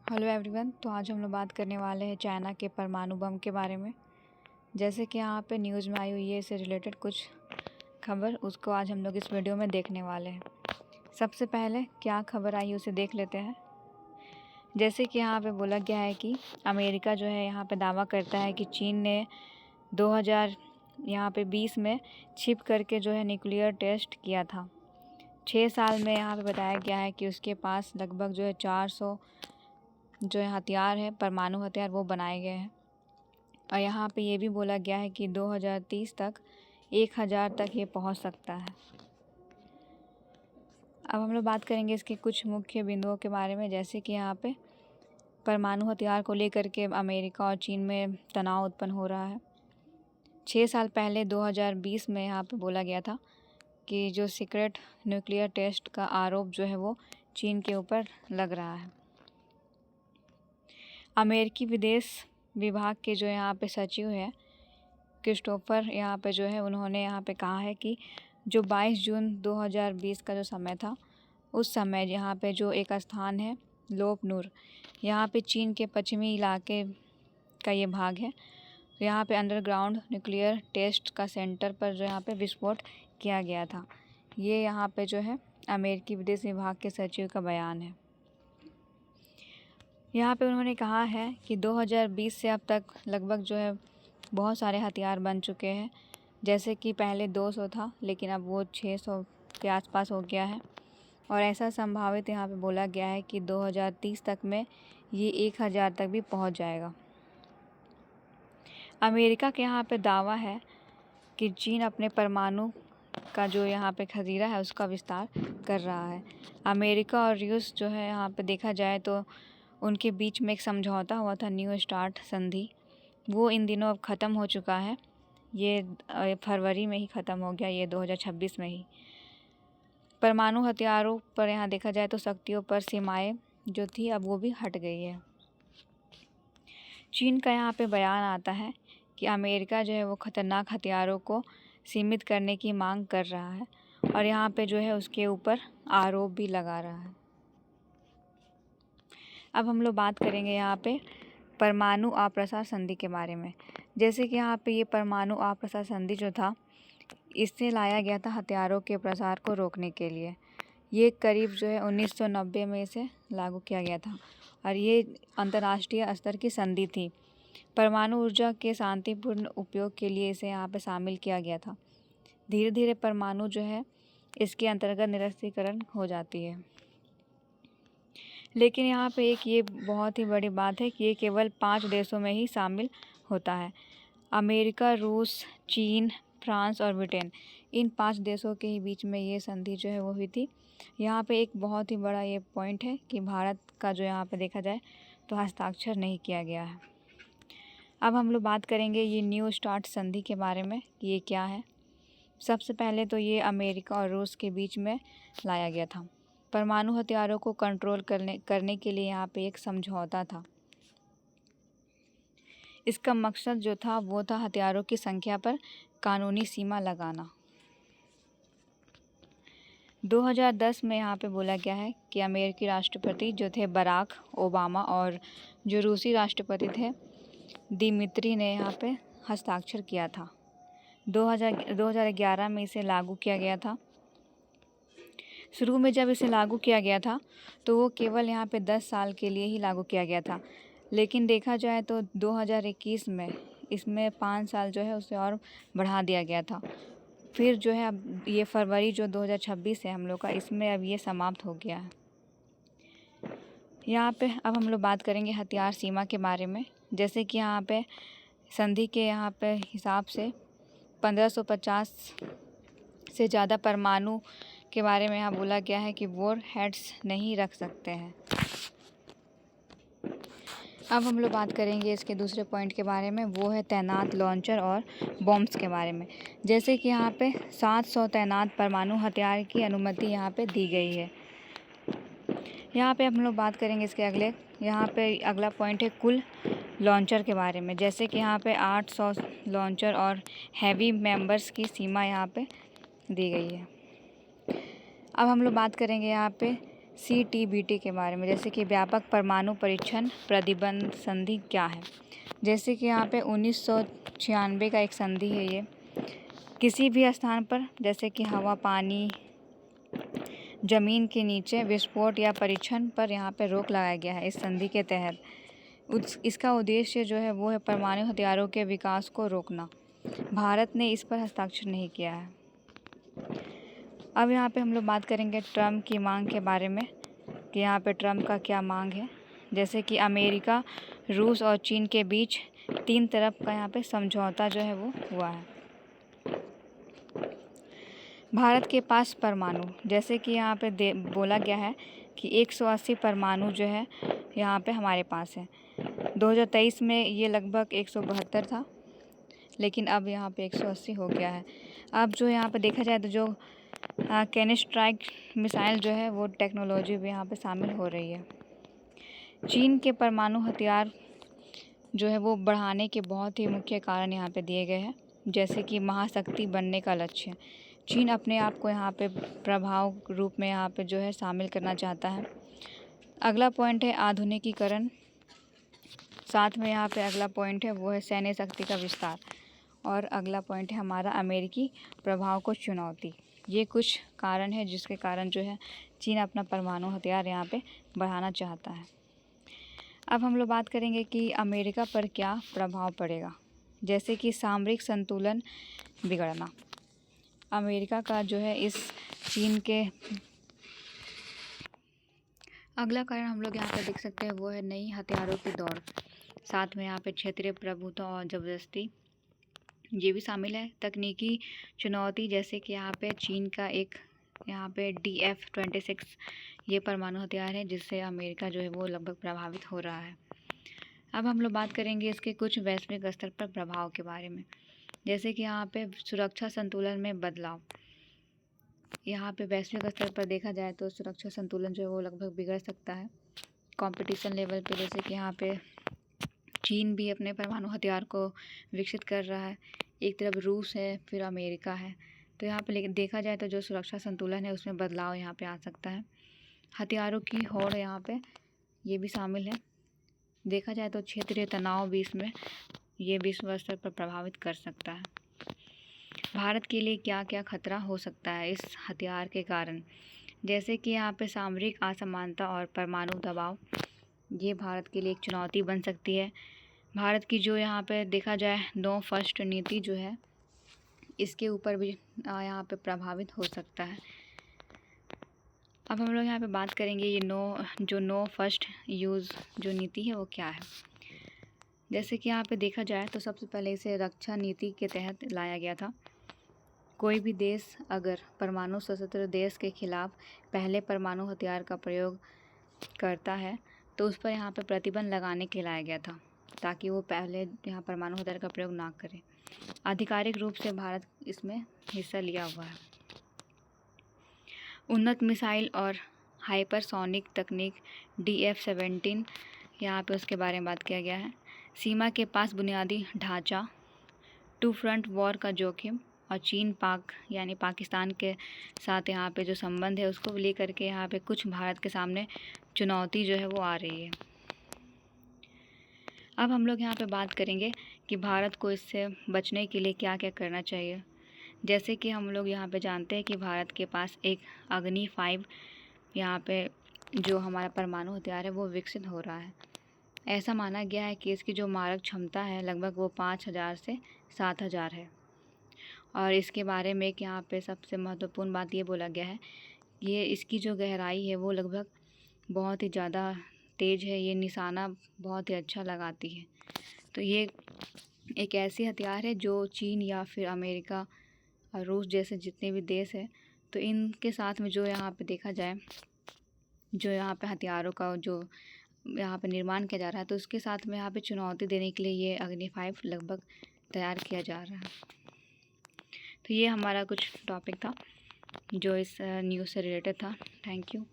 Hello everyone. तो आज हम लोग बात करने वाले हैं चाइना के परमाणु बम के बारे में। जैसे कि यहाँ पे न्यूज़ में आई हुई है, इससे रिलेटेड कुछ खबर, उसको आज हम लोग इस वीडियो में देखने वाले हैं। सबसे पहले क्या खबर आई उसे देख लेते हैं। जैसे कि यहाँ पे बोला गया है कि अमेरिका जो है यहाँ पे दावा करता है कि चीन ने 2020 में छिप करके जो है न्यूक्लियर टेस्ट किया था। 6 साल में यहाँ पे बताया गया है कि उसके पास लगभग जो है 400 जो हथियार है, परमाणु हथियार, वो बनाए गए हैं। और यहाँ पे ये भी बोला गया है कि 2030 तक 1000 तक ये पहुँच सकता है। अब हम लोग बात करेंगे इसके कुछ मुख्य बिंदुओं के बारे में। जैसे कि यहाँ पे परमाणु हथियार को लेकर के अमेरिका और चीन में तनाव उत्पन्न हो रहा है। 6 साल पहले 2020 में यहाँ पे बोला गया था कि जो सीक्रेट न्यूक्लियर टेस्ट का आरोप जो है वो चीन के ऊपर लग रहा है। अमेरिकी विदेश विभाग के जो यहाँ पे सचिव है क्रिस्टोफर, यहाँ पे जो है उन्होंने यहाँ पे कहा है कि जो 22 जून 2020 का जो समय था, उस समय यहाँ पे जो एक स्थान है लोप नूर, यहाँ पे चीन के पश्चिमी इलाके का ये भाग है। तो यहाँ पे अंडरग्राउंड न्यूक्लियर टेस्ट का सेंटर पर जो यहाँ पे विस्फोट किया गया था। ये यहाँ पे जो है अमेरिकी विदेश विभाग के सचिव का बयान है। यहाँ पे उन्होंने कहा है कि 2020 से अब तक लगभग जो है बहुत सारे हथियार बन चुके हैं। जैसे कि पहले 200 था, लेकिन अब वो 600 के आसपास हो गया है। और ऐसा संभावित यहाँ पे बोला गया है कि 2030 तक में ये 1000 तक भी पहुँच जाएगा। अमेरिका के यहाँ पे दावा है कि चीन अपने परमाणु का जो यहाँ पे खजीरा है उसका विस्तार कर रहा है। अमेरिका और रूस जो है यहाँ पे देखा जाए तो उनके बीच में एक समझौता हुआ था, न्यू स्टार्ट संधि। वो इन दिनों अब ख़त्म हो चुका है। ये फरवरी में ही ख़त्म हो गया, ये 2026 में ही। परमाणु हथियारों पर यहाँ देखा जाए तो शक्तियों पर सीमाएं जो थी अब वो भी हट गई है। चीन का यहाँ पे बयान आता है कि अमेरिका जो है वो ख़तरनाक हथियारों को सीमित करने की मांग कर रहा है और यहाँ पे जो है उसके ऊपर आरोप भी लगा रहा है। अब हम लोग बात करेंगे यहाँ पे परमाणु अप्रसार संधि के बारे में। जैसे कि यहाँ पे ये परमाणु अप्रसार संधि जो था, इससे लाया गया था हथियारों के प्रसार को रोकने के लिए। ये करीब जो है 1990 में इसे लागू किया गया था और ये अंतर्राष्ट्रीय स्तर की संधि थी। परमाणु ऊर्जा के शांतिपूर्ण उपयोग के लिए इसे यहाँ पे शामिल किया गया था। धीरे धीरे परमाणु जो है इसके अंतर्गत निरस्त्रीकरण हो जाती है। लेकिन यहाँ पे एक ये बहुत ही बड़ी बात है कि ये केवल 5 देशों में ही शामिल होता है। अमेरिका, रूस, चीन, फ्रांस और ब्रिटेन, इन 5 देशों के ही बीच में ये संधि जो है वो हुई थी। यहाँ पे एक बहुत ही बड़ा ये पॉइंट है कि भारत का जो यहाँ पे देखा जाए तो हस्ताक्षर नहीं किया गया है। अब हम लोग बात करेंगे ये न्यू स्टार्ट संधि के बारे में कि ये क्या है। सबसे पहले तो ये अमेरिका और रूस के बीच में लाया गया था। परमाणु हथियारों को कंट्रोल करने के लिए यहाँ पे एक समझौता था। इसका मकसद जो था वो था हथियारों की संख्या पर कानूनी सीमा लगाना। 2010 में यहाँ पे बोला गया है कि अमेरिकी राष्ट्रपति जो थे बराक ओबामा और जो रूसी राष्ट्रपति थे दिमित्री ने यहाँ पे हस्ताक्षर किया था। 2011 में इसे लागू किया गया था। शुरू में जब इसे लागू किया गया था तो वो केवल यहाँ पे 10 साल के लिए ही लागू किया गया था, लेकिन देखा जाए तो 2021 में इसमें 5 साल जो है उसे और बढ़ा दिया गया था। फिर जो है अब ये फरवरी जो 2026 है हम लोग का, इसमें अब ये समाप्त हो गया है। यहाँ पे अब हम लोग बात करेंगे हथियार सीमा के बारे में। जैसे कि यहाँ पे संधि के यहाँ पे हिसाब से 1550 से ज़्यादा परमाणु के बारे में यहाँ बोला गया है कि वॉर हेड्स नहीं रख सकते हैं। अब हम लोग बात करेंगे इसके दूसरे पॉइंट के बारे में, वो है तैनात लॉन्चर और बॉम्ब्स के बारे में। जैसे कि यहाँ पे 700 तैनात परमाणु हथियार की अनुमति यहाँ पे दी गई है। यहाँ पे हम लोग बात करेंगे इसके यहाँ पे अगला पॉइंट है कुल लॉन्चर के बारे में। जैसे कि यहाँ पे 800 लॉन्चर और हैवी मेंबर्स की सीमा यहाँ पे दी गई है। अब हम लोग बात करेंगे यहाँ पे CTBT के बारे में, जैसे कि व्यापक परमाणु परीक्षण प्रतिबंध संधि क्या है। जैसे कि यहाँ पे 1996 का एक संधि है ये। किसी भी स्थान पर जैसे कि हवा, पानी, ज़मीन के नीचे विस्फोट या परीक्षण पर यहाँ पे रोक लगाया गया है इस संधि के तहत। इसका उद्देश्य जो है वो है परमाणु हथियारों के विकास को रोकना। भारत ने इस पर हस्ताक्षर नहीं किया है। अब यहाँ पे हम लोग बात करेंगे ट्रम्प की मांग के बारे में कि यहाँ पे ट्रम्प का क्या मांग है। जैसे कि अमेरिका, रूस और चीन के बीच 3 तरफ का यहाँ पे समझौता जो है वो हुआ है। भारत के पास परमाणु, जैसे कि यहाँ पे बोला गया है कि 180 परमाणु जो है यहाँ पे हमारे पास है। 2023 में ये लगभग 172 था, लेकिन अब यहाँ पे 180 हो गया है। अब जो यहाँ पे देखा जाए तो जो कैन स्ट्राइक मिसाइल जो है वो टेक्नोलॉजी भी यहाँ पे शामिल हो रही है। चीन के परमाणु हथियार जो है वो बढ़ाने के बहुत ही मुख्य कारण यहाँ पे दिए गए हैं, जैसे कि महाशक्ति बनने का लक्ष्य। चीन अपने आप को यहाँ पे प्रभाव रूप में यहाँ पे जो है शामिल करना चाहता है। अगला पॉइंट है आधुनिकीकरण। साथ में यहाँ पे अगला पॉइंट है वो है सैन्य शक्ति का विस्तार। और अगला पॉइंट है हमारा अमेरिकी प्रभाव को चुनौती। ये कुछ कारण है जिसके कारण जो है चीन अपना परमाणु हथियार यहाँ पे बढ़ाना चाहता है। अब हम लोग बात करेंगे कि अमेरिका पर क्या प्रभाव पड़ेगा। जैसे कि सामरिक संतुलन बिगड़ना। अमेरिका का जो है इस चीन के अगला कारण हम लोग यहाँ पर देख सकते हैं वो है नई हथियारों की दौड़। साथ में यहाँ पे क्षेत्रीय प्रभुत्व और ज़बरदस्ती ये भी शामिल है। तकनीकी चुनौती, जैसे कि यहाँ पे चीन का एक यहाँ पे DF-26 ये परमाणु हथियार है जिससे अमेरिका जो है वो लगभग प्रभावित हो रहा है। अब हम लोग बात करेंगे इसके कुछ वैश्विक स्तर पर प्रभाव के बारे में। जैसे कि यहाँ पे सुरक्षा संतुलन में बदलाव। यहाँ पे वैश्विक स्तर पर देखा जाए तो सुरक्षा संतुलन जो है वो लगभग बिगड़ सकता है कंपटीशन लेवल पे। जैसे कि यहाँ पे चीन भी अपने परमाणु हथियार को विकसित कर रहा है, एक तरफ रूस है, फिर अमेरिका है। तो यहाँ पे लेकिन देखा जाए तो जो सुरक्षा संतुलन है उसमें बदलाव यहाँ पे आ सकता है। हथियारों की होड़ यहाँ पे ये भी शामिल है। देखा जाए तो क्षेत्रीय तनाव भी इसमें ये विश्व स्तर पर प्रभावित कर सकता है। भारत के लिए क्या क्या खतरा हो सकता है इस हथियार के कारण। जैसे कि यहाँ पे सामरिक असमानता और परमाणु दबाव ये भारत के लिए एक चुनौती बन सकती है। भारत की जो यहाँ पे देखा जाए नो फर्स्ट नीति जो है इसके ऊपर भी यहाँ पे प्रभावित हो सकता है। अब हम लोग यहाँ पे बात करेंगे ये नो फर्स्ट यूज़ जो नीति है वो क्या है। जैसे कि यहाँ पे देखा जाए तो सबसे पहले इसे रक्षा नीति के तहत लाया गया था। कोई भी देश अगर परमाणु सशस्त्र देश के खिलाफ पहले परमाणु हथियार का प्रयोग करता है तो उस पर यहाँ पे प्रतिबंध लगाने के लाया गया था, ताकि वो पहले यहाँ परमाणु हथियार का प्रयोग ना करे। आधिकारिक रूप से भारत इसमें हिस्सा लिया हुआ है। उन्नत मिसाइल और हाइपरसोनिक तकनीक DF-17 यहाँ पे उसके बारे में बात किया गया है। सीमा के पास बुनियादी ढांचा, 2 फ्रंट वॉर का जोखिम और चीन पाक यानी पाकिस्तान के साथ यहाँ पे जो संबंध है उसको लेकर के यहाँ पे कुछ भारत के सामने चुनौती जो है वो आ रही है। अब हम लोग यहाँ पे बात करेंगे कि भारत को इससे बचने के लिए क्या क्या करना चाहिए। जैसे कि हम लोग यहाँ पे जानते हैं कि भारत के पास एक अग्नि 5 यहाँ पे जो हमारा परमाणु हथियार है वो विकसित हो रहा है। ऐसा माना गया है कि इसकी जो मारक क्षमता है लगभग वो 5000 से 7000 है। और इसके बारे में एक यहाँ पे सबसे महत्वपूर्ण बात ये बोला गया है, ये इसकी जो गहराई है वो लगभग बहुत ही ज़्यादा तेज़ है, ये निशाना बहुत ही अच्छा लगाती है। तो ये एक ऐसी हथियार है जो चीन या फिर अमेरिका और रूस जैसे जितने भी देश है तो इनके साथ में जो यहाँ पे देखा जाए जो यहाँ पे हथियारों का जो यहाँ पे निर्माण किया जा रहा है तो उसके साथ में यहाँ पे चुनौती देने के लिए ये अग्नि 5 लगभग तैयार किया जा रहा है। तो ये हमारा कुछ टॉपिक था जो इस न्यूज़ से रिलेटेड था। Thank you.